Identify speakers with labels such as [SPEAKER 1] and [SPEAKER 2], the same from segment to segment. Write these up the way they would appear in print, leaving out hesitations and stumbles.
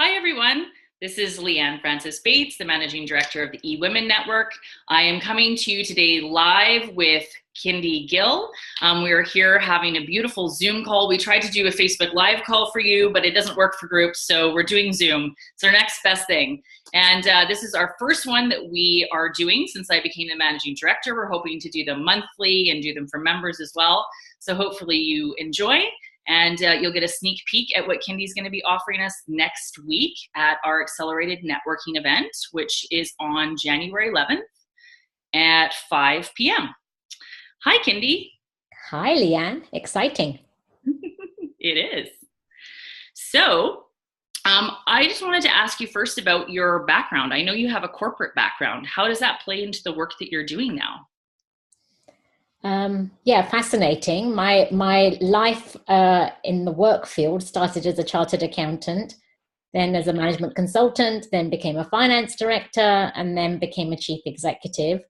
[SPEAKER 1] Hi, everyone. This is Leanne Francis Bates, the Managing Director of the eWomen Network. I am coming to you today live with Kindy Gill. We are here having a beautiful Zoom call. We tried to do a Facebook Live call for you, but it doesn't work for groups, so we're doing Zoom. It's our next best thing. And this is our first one that we are doing since I became the Managing Director. We're hoping to do them monthly and do them for members as well. So hopefully you enjoy. And you'll get a sneak peek at what Kindy's going to be offering us next week at our Accelerated Networking event, which is on January 11th at 5 p.m. Hi, Kindy.
[SPEAKER 2] Hi, Leanne. Exciting.
[SPEAKER 1] It is. So I just wanted to ask you first about your background. I know you have a corporate background. How does that play into the work that you're doing now?
[SPEAKER 2] Yeah, fascinating. My life in the work field started as a chartered accountant, then as a management consultant, then became a finance director, and then became a chief executive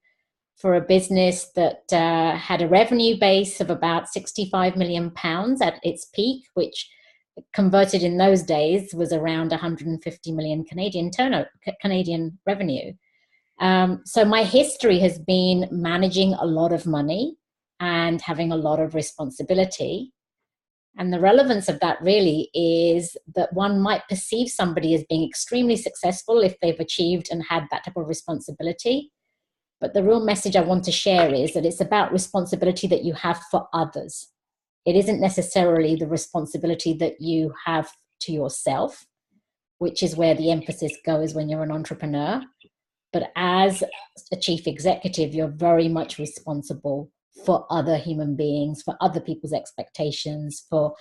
[SPEAKER 2] for a business that had a revenue base of about 65 million pounds at its peak, which converted in those days was around 150 million Canadian revenue. So my history has been managing a lot of money and having a lot of responsibility. And the relevance of that really is that one might perceive somebody as being extremely successful if they've achieved and had that type of responsibility. But the real message I want to share is that it's about responsibility that you have for others. It isn't necessarily the responsibility that you have to yourself, which is where the emphasis goes when you're an entrepreneur. But as a chief executive, you're very much responsible for other human beings, for other people's expectations, for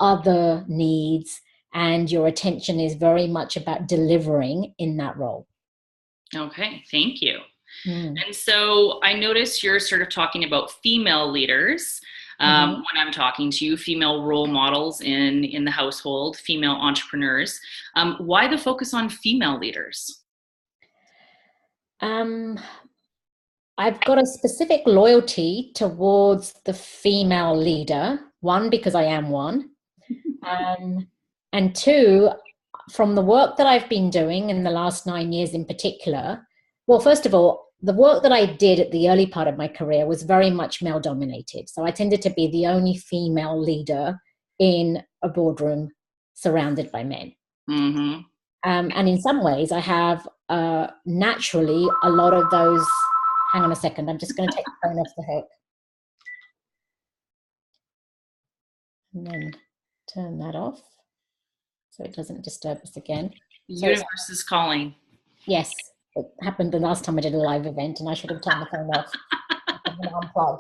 [SPEAKER 2] other needs, and your attention is very much about delivering in that role.
[SPEAKER 1] Okay, thank you. And so I notice you're sort of talking about female leaders when I'm talking to you, female role models in the household, female entrepreneurs. Why the focus on female leaders?
[SPEAKER 2] I've got a specific loyalty towards the female leader. One, because I am one. And two, from the work that I've been doing in the last 9 years in particular. Well, first of all, the work that I did at the early part of my career was very much male dominated. So I tended to be the only female leader in a boardroom surrounded by men. And in some ways I have naturally a lot of those. Hang on a second, I'm just going to take the phone off the hook. And then turn that off so it doesn't disturb us again.
[SPEAKER 1] Universe is calling.
[SPEAKER 2] Yes, it happened the last time I did a live event and I should have turned the phone off. I'm going to unplug.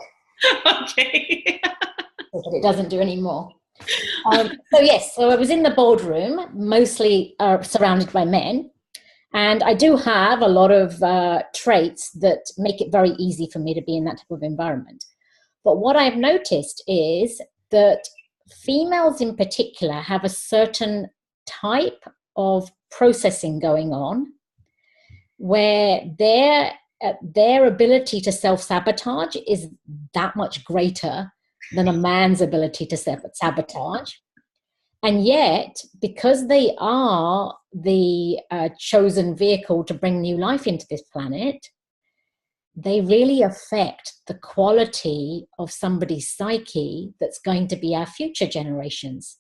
[SPEAKER 1] Okay.
[SPEAKER 2] But it doesn't do anymore. So I was in the boardroom, mostly surrounded by men. And I do have a lot of traits that make it very easy for me to be in that type of environment. But what I've noticed is that females in particular have a certain type of processing going on where their ability to self-sabotage is that much greater than a man's ability to sabotage. And yet, because they are the chosen vehicle to bring new life into this planet, they really affect the quality of somebody's psyche that's going to be our future generations.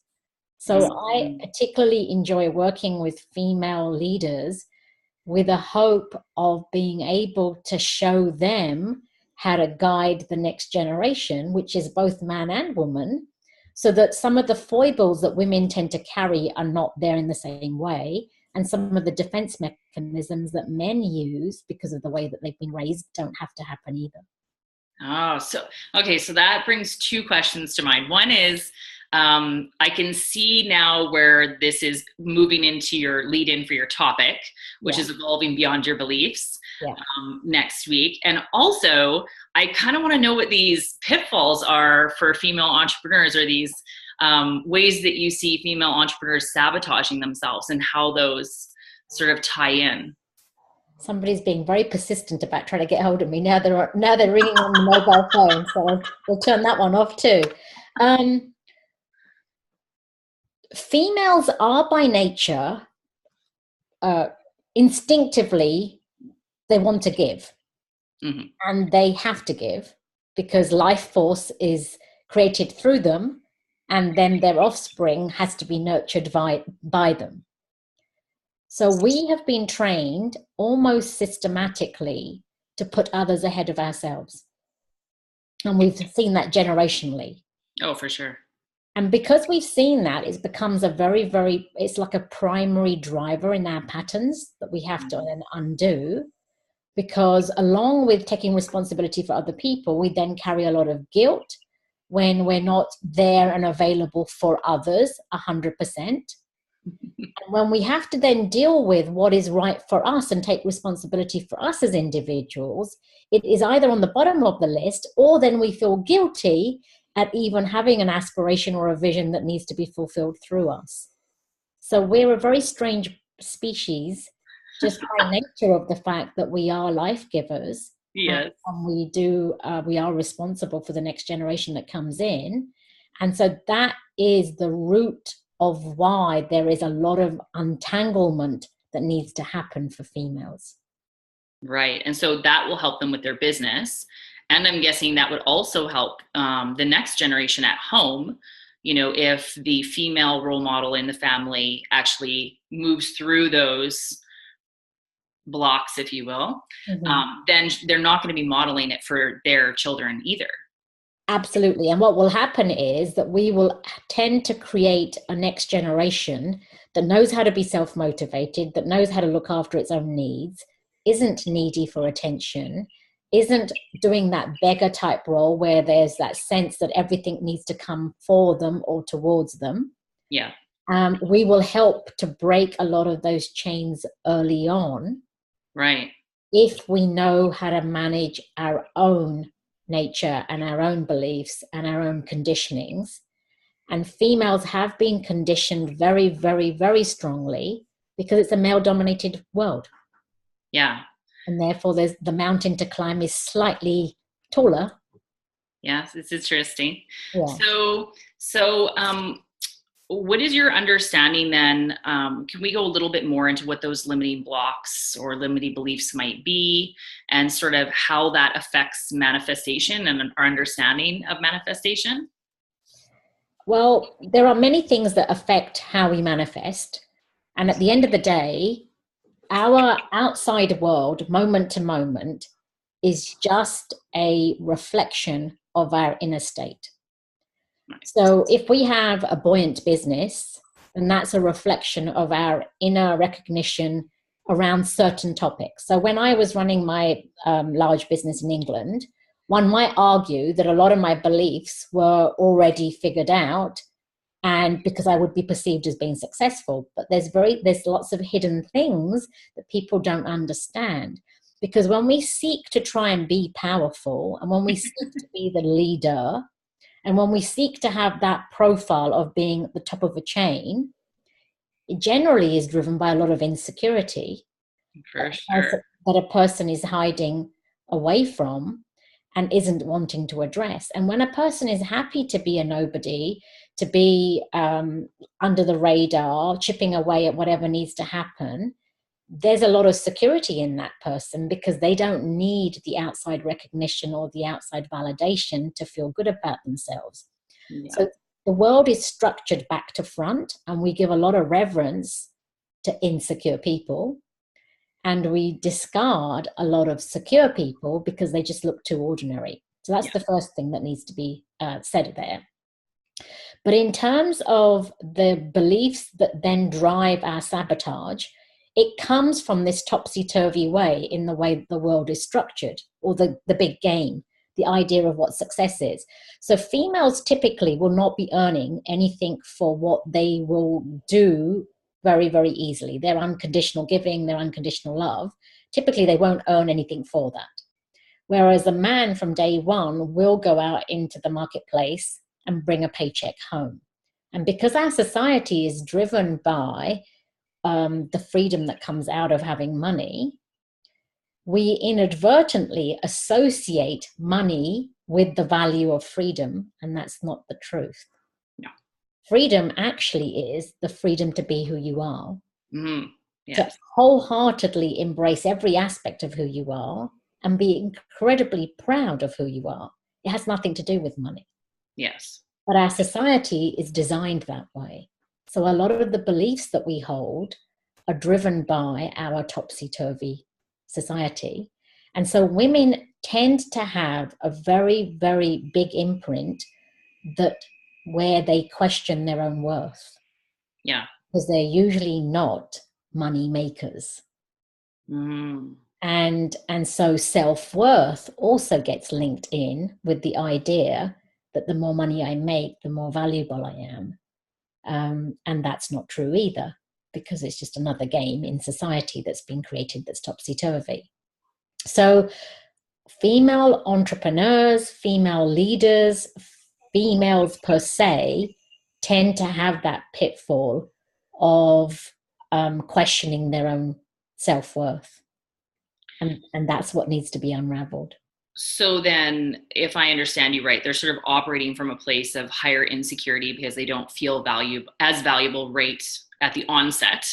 [SPEAKER 2] So I particularly enjoy working with female leaders with a hope of being able to show them how to guide the next generation, which is both man and woman, so that some of the foibles that women tend to carry are not there in the same way. And some of the defense mechanisms that men use because of the way that they've been raised don't have to happen either.
[SPEAKER 1] Oh, so that brings two questions to mind. One is, I can see now where this is moving into your lead in for your topic, which is evolving beyond your beliefs next week. And also, I kind of want to know what these pitfalls are for female entrepreneurs, or these ways that you see female entrepreneurs sabotaging themselves and how those sort of tie in.
[SPEAKER 2] Somebody's being very persistent about trying to get hold of me. Now they're ringing on the mobile phone, so we'll turn that one off too. Females are by nature instinctively, they want to give.
[SPEAKER 1] Mm-hmm.
[SPEAKER 2] And they have to give because life force is created through them, and then their offspring has to be nurtured by them. So we have been trained almost systematically to put others ahead of ourselves. And we've seen that generationally.
[SPEAKER 1] Oh, for sure.
[SPEAKER 2] And because we've seen that, it becomes a very, very, it's like a primary driver in our patterns that we have to then undo. Because along with taking responsibility for other people, we then carry a lot of guilt when we're not there and available for others 100%. And when we have to then deal with what is right for us and take responsibility for us as individuals, it is either on the bottom of the list, or then we feel guilty at even having an aspiration or a vision that needs to be fulfilled through us. So we're a very strange species, just by nature of the fact that we are life givers.
[SPEAKER 1] Yes.
[SPEAKER 2] And we are responsible for the next generation that comes in. And so that is the root of why there is a lot of untanglement that needs to happen for females.
[SPEAKER 1] Right. And so that will help them with their business. And I'm guessing that would also help the next generation at home. You know, if the female role model in the family actually moves through those blocks, if you will, then they're not going to be modeling it for their children either.
[SPEAKER 2] Absolutely. And what will happen is that we will tend to create a next generation that knows how to be self-motivated, that knows how to look after its own needs, isn't needy for attention, isn't doing that beggar type role where there's that sense that everything needs to come for them or towards them.
[SPEAKER 1] Yeah.
[SPEAKER 2] We will help to break a lot of those chains early on.
[SPEAKER 1] Right.
[SPEAKER 2] If we know how to manage our own nature and our own beliefs and our own conditionings. And females have been conditioned very, very, very strongly because it's a male-dominated world.
[SPEAKER 1] Yeah.
[SPEAKER 2] And therefore, there's the mountain to climb is slightly taller.
[SPEAKER 1] Yes, it's interesting.
[SPEAKER 2] Yeah.
[SPEAKER 1] So, what is your understanding then? Can we go a little bit more into what those limiting blocks or limiting beliefs might be, and sort of how that affects manifestation and our understanding of manifestation?
[SPEAKER 2] Well, there are many things that affect how we manifest. And at the end of the day, our outside world, moment to moment, is just a reflection of our inner state. So if we have a buoyant business, then that's a reflection of our inner recognition around certain topics. So when I was running my large business in England, one might argue that a lot of my beliefs were already figured out, and because I would be perceived as being successful. But there's lots of hidden things that people don't understand. Because when we seek to try and be powerful, and when we seek to be the leader, and when we seek to have that profile of being at the top of a chain, it generally is driven by a lot of insecurity.
[SPEAKER 1] For sure.
[SPEAKER 2] That a person is hiding away from and isn't wanting to address. And when a person is happy to be a nobody, to be under the radar, chipping away at whatever needs to happen, there's a lot of security in that person because they don't need the outside recognition or the outside validation to feel good about themselves. Yeah. So the world is structured back to front, and we give a lot of reverence to insecure people, and we discard a lot of secure people because they just look too ordinary. So that's the first thing that needs to be said there. But in terms of the beliefs that then drive our sabotage, it comes from this topsy-turvy way in the way the world is structured, or the big game, the idea of what success is. So females typically will not be earning anything for what they will do very, very easily. Their unconditional giving, their unconditional love, typically they won't earn anything for that. Whereas a man from day one will go out into the marketplace and bring a paycheck home. And because our society is driven by the freedom that comes out of having money, we inadvertently associate money with the value of freedom, and that's not the truth.
[SPEAKER 1] No.
[SPEAKER 2] Freedom actually is the freedom to be who you are.
[SPEAKER 1] Mm-hmm.
[SPEAKER 2] to
[SPEAKER 1] Yes.
[SPEAKER 2] wholeheartedly embrace every aspect of who you are and be incredibly proud of who you are. It has nothing to do with money.
[SPEAKER 1] Yes.
[SPEAKER 2] But our society is designed that way. So a lot of the beliefs that we hold are driven by our topsy-turvy society. And so women tend to have a very, very big imprint that where they question their own worth.
[SPEAKER 1] Yeah.
[SPEAKER 2] Because they're usually not money makers.
[SPEAKER 1] Mm.
[SPEAKER 2] And so self-worth also gets linked in with the idea that the more money I make, the more valuable I am. And that's not true either, because it's just another game in society that's been created that's topsy-turvy. So female entrepreneurs, female leaders, females per se tend to have that pitfall of questioning their own self-worth. And that's what needs to be unraveled.
[SPEAKER 1] So then, if I understand you right, they're sort of operating from a place of higher insecurity because they don't feel as valuable right at the onset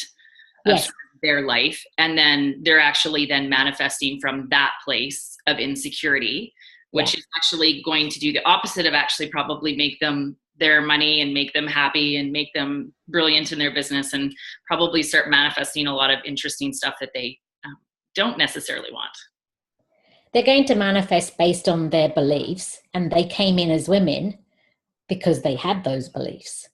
[SPEAKER 1] of
[SPEAKER 2] Yes.
[SPEAKER 1] their life. And then they're actually then manifesting from that place of insecurity, which is actually going to do the opposite of actually probably make them their money and make them happy and make them brilliant in their business, and probably start manifesting a lot of interesting stuff that they don't necessarily want.
[SPEAKER 2] They're going to manifest based on their beliefs, and they came in as women because they had those beliefs.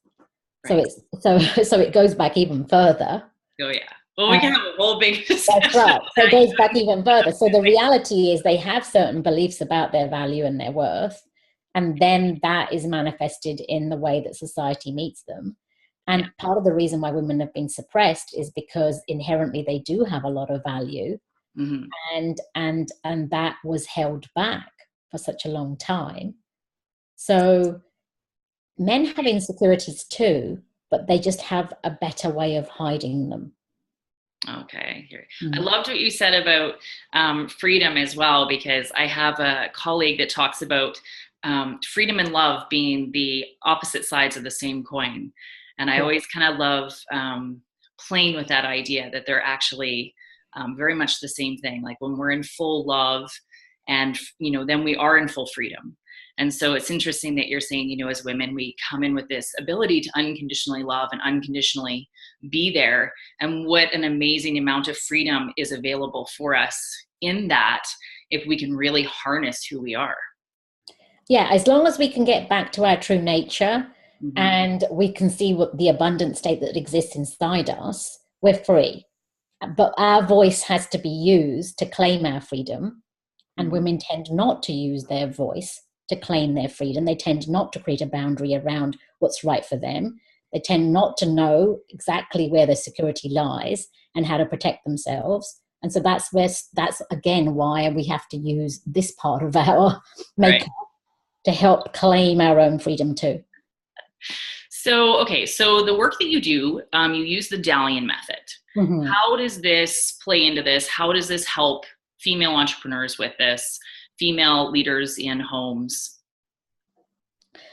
[SPEAKER 2] Right. So it goes back even further.
[SPEAKER 1] Oh yeah. Well, we can have a whole big discussion.
[SPEAKER 2] That's right. So it goes back even further. So the reality is they have certain beliefs about their value and their worth, and then that is manifested in the way that society meets them. And part of the reason why women have been suppressed is because inherently they do have a lot of value. Mm-hmm. And that was held back for such a long time. So men have insecurities too, but they just have a better way of hiding them.
[SPEAKER 1] Okay. I loved what you said about freedom as well, because I have a colleague that talks about freedom and love being the opposite sides of the same coin. And I always kind of love playing with that idea that they're actually very much the same thing. Like when we're in full love and, then we are in full freedom. And so it's interesting that you're saying, as women, we come in with this ability to unconditionally love and unconditionally be there. And what an amazing amount of freedom is available for us in that, if we can really harness who we are.
[SPEAKER 2] Yeah, as long as we can get back to our true nature, mm-hmm. and we can see what the abundant state that exists inside us, we're free. But our voice has to be used to claim our freedom. And mm-hmm. women tend not to use their voice to claim their freedom. They tend not to create a boundary around what's right for them. They tend not to know exactly where their security lies and how to protect themselves. And so that's again why we have to use this part of our makeup to help claim our own freedom too.
[SPEAKER 1] So the work that you do, you use the Dalian Method. Mm-hmm. How does this play into this? How does this help female entrepreneurs with this, female leaders in homes?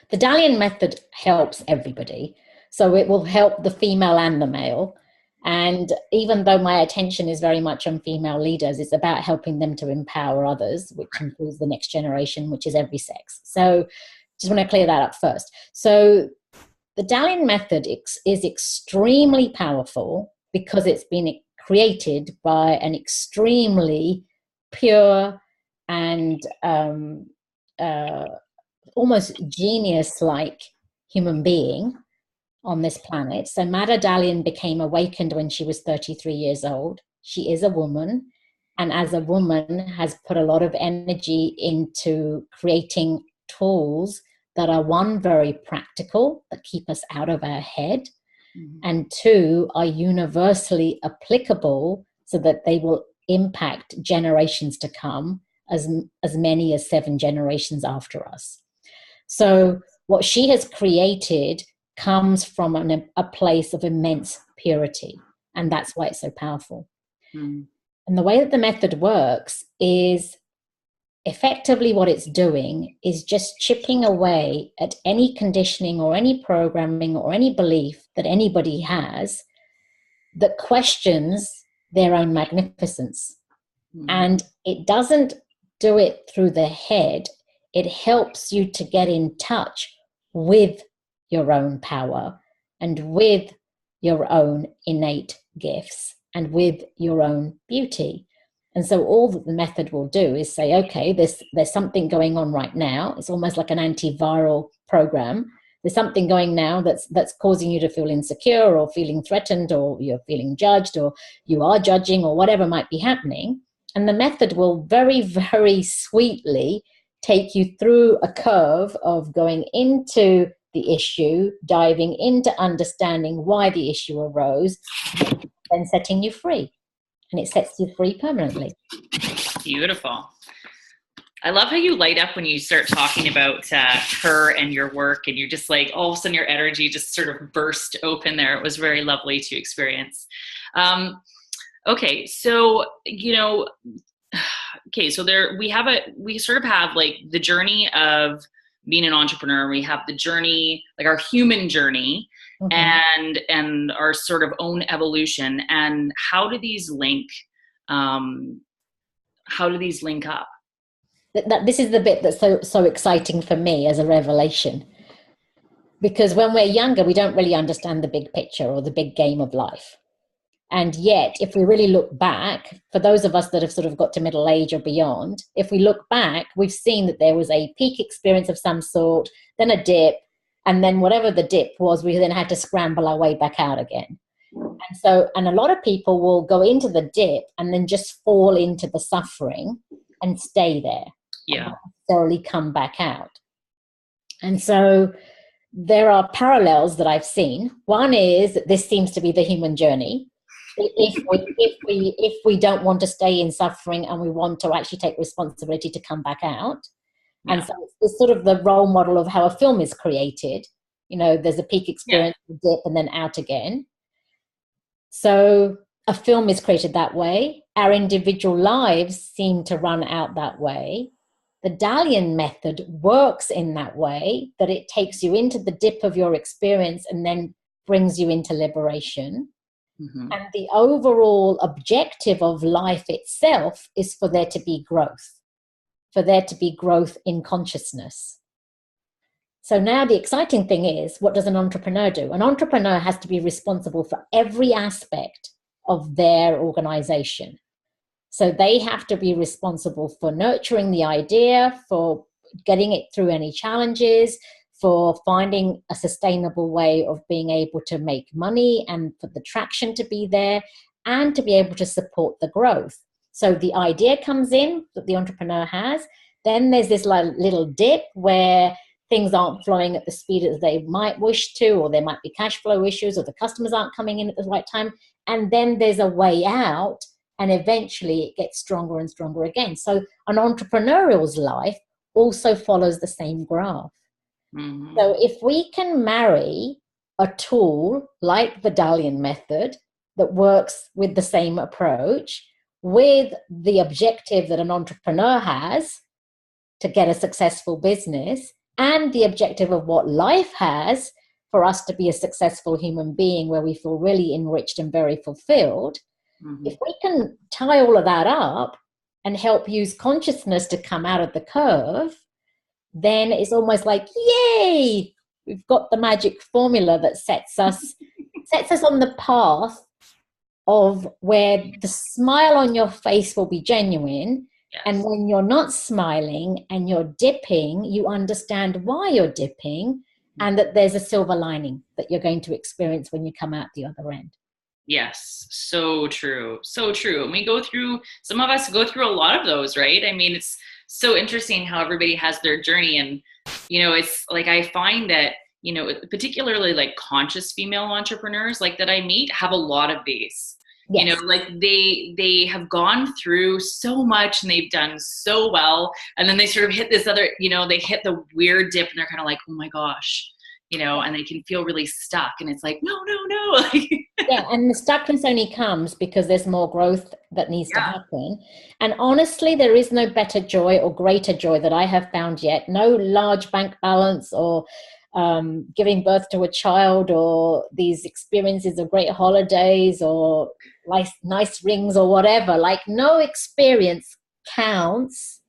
[SPEAKER 2] The Dalian Method helps everybody. So it will help the female and the male. And even though my attention is very much on female leaders, it's about helping them to empower others, which includes the next generation, which is every sex. So just want to clear that up first. So the Dalian Method is extremely powerful because it's been created by an extremely pure and almost genius-like human being on this planet. So Mada Dalian became awakened when she was 33 years old. She is a woman, and as a woman has put a lot of energy into creating tools that are, one, very practical, that keep us out of our head, mm-hmm. and two, are universally applicable so that they will impact generations to come, as many as 7 generations after us. So what she has created comes from a place of immense purity, and that's why it's so powerful. Mm. And the way that the method works is effectively what it's doing is just chipping away at any conditioning or any programming or any belief that anybody has that questions their own magnificence. And it doesn't do it through the head. It helps you to get in touch with your own power and with your own innate gifts and with your own beauty. And so all that the method will do is say, okay, there's something going on right now. It's almost like an antiviral program. There's something going now that's causing you to feel insecure or feeling threatened, or you're feeling judged, or you are judging, or whatever might be happening. And the method will very, very sweetly take you through a curve of going into the issue, diving into understanding why the issue arose, then setting you free. And it sets you free permanently.
[SPEAKER 1] Beautiful. I love how you light up when you start talking about her and your work, and you're just like, all of a sudden your energy just sort of burst open there. It was very lovely to experience. Okay, so, we sort of have like the journey of being an entrepreneur. We have the journey, like our human journey, and our sort of own evolution. And how do these link? How do these link up?
[SPEAKER 2] This is the bit that's so exciting for me as a revelation, because when we're younger, we don't really understand the big picture or the big game of life. And yet, if we really look back, for those of us that have sort of got to middle age or beyond, if we look back, we've seen that there was a peak experience of some sort, then a dip, and then whatever the dip was, we then had to scramble our way back out again. And a lot of people will go into the dip and then just fall into the suffering and stay there.
[SPEAKER 1] Yeah.
[SPEAKER 2] Not necessarily come back out. And so there are parallels that I've seen. One is that this seems to be the human journey. If we don't want to stay in suffering and we want to actually take responsibility to come back out. Yeah. And so it's sort of the role model of how a film is created. There's a peak experience, a dip, and then out again. So a film is created that way. Our individual lives seem to run out that way. The Dalian method works in that way, that it takes you into the dip of your experience and then brings you into liberation. And the overall objective of life itself is for there to be growth in consciousness. So now the exciting thing is, what does an entrepreneur do? An entrepreneur has to be responsible for every aspect of their organization. So they have to be responsible for nurturing the idea, for getting it through any challenges, for finding a sustainable way of being able to make money and for the traction to be there and to be able to support the growth. So the idea comes in that the entrepreneur has. Then there's this little dip where things aren't flowing at the speed that they might wish to, or there might be cash flow issues, or the customers aren't coming in at the right time. And then there's a way out, and eventually it gets stronger and stronger again. So an entrepreneurial's life also follows the same graph. So if we can marry a tool like the Dalian method that works with the same approach with the objective that an entrepreneur has to get a successful business, and the objective of what life has for us to be a successful human being where we feel really enriched and very fulfilled, if we can tie all of that up and help use consciousness to come out of the curve, then it's almost like, yay, we've got the magic formula that sets us on the path of where the smile on your face will be genuine. Yes. And when you're not smiling and you're dipping, you understand why you're dipping, and that there's a silver lining that you're going to experience when you come out the other end.
[SPEAKER 1] Yes, so true, so true. And some of us go through a lot of those, right? I mean, it's so interesting how everybody has their journey. And, it's like, I find that, particularly like conscious female entrepreneurs like that I meet have a lot of these. Yes. Like they have gone through so much and they've done so well. And then they sort of hit this other, they hit the weird dip and they're kind of like, oh my gosh, and they can feel really stuck. And it's like, no.
[SPEAKER 2] Yeah. And the stuckness only comes because there's more growth that needs to happen. And honestly, there is no better joy or greater joy that I have found yet. No large bank balance or giving birth to a child, or these experiences of great holidays or nice rings or whatever. Like, no experience counts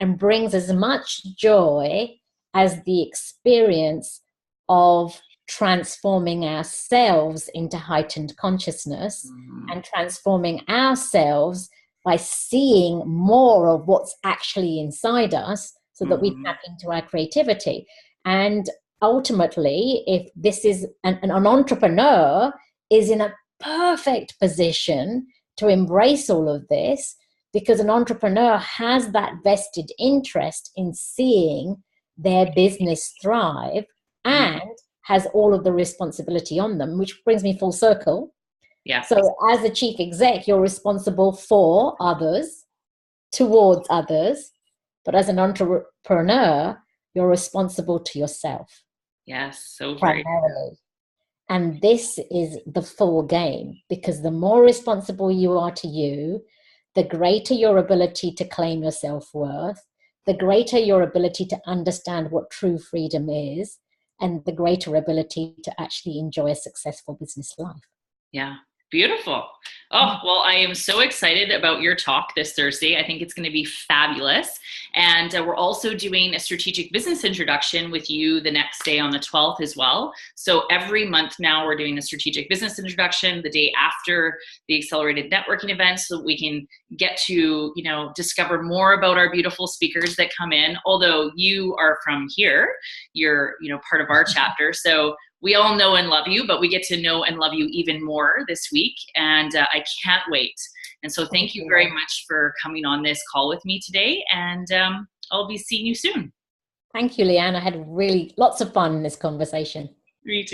[SPEAKER 2] and brings as much joy as the experience of transforming ourselves into heightened consciousness, and transforming ourselves by seeing more of what's actually inside us, so that we tap into our creativity. And ultimately, if this is an entrepreneur is in a perfect position to embrace all of this, because an entrepreneur has that vested interest in seeing their business thrive, and has all of the responsibility on them, which brings me full circle.
[SPEAKER 1] Yeah.
[SPEAKER 2] So as a chief exec, you're responsible for others, towards others, but as an entrepreneur, you're responsible to yourself.
[SPEAKER 1] Yes, so
[SPEAKER 2] primarily.
[SPEAKER 1] great.
[SPEAKER 2] And this is the full game, because the more responsible you are to you, the greater your ability to claim your self-worth, the greater your ability to understand what true freedom is, and the greater ability to actually enjoy a successful business life.
[SPEAKER 1] Yeah. Beautiful. Oh, well, I am so excited about your talk this Thursday. I think it's going to be fabulous. And we're also doing a strategic business introduction with you the next day on the 12th as well. So every month now we're doing a strategic business introduction the day after the accelerated networking event, so that we can get to, you know, discover more about our beautiful speakers that come in. Although you are from here, you're, you know, part of our chapter. So we all know and love you, but we get to know and love you even more this week. And I can't wait. And so thank you very much for coming on this call with me today. And I'll be seeing you soon.
[SPEAKER 2] Thank you, Leanne. I had really lots of fun in this conversation.
[SPEAKER 1] Me too.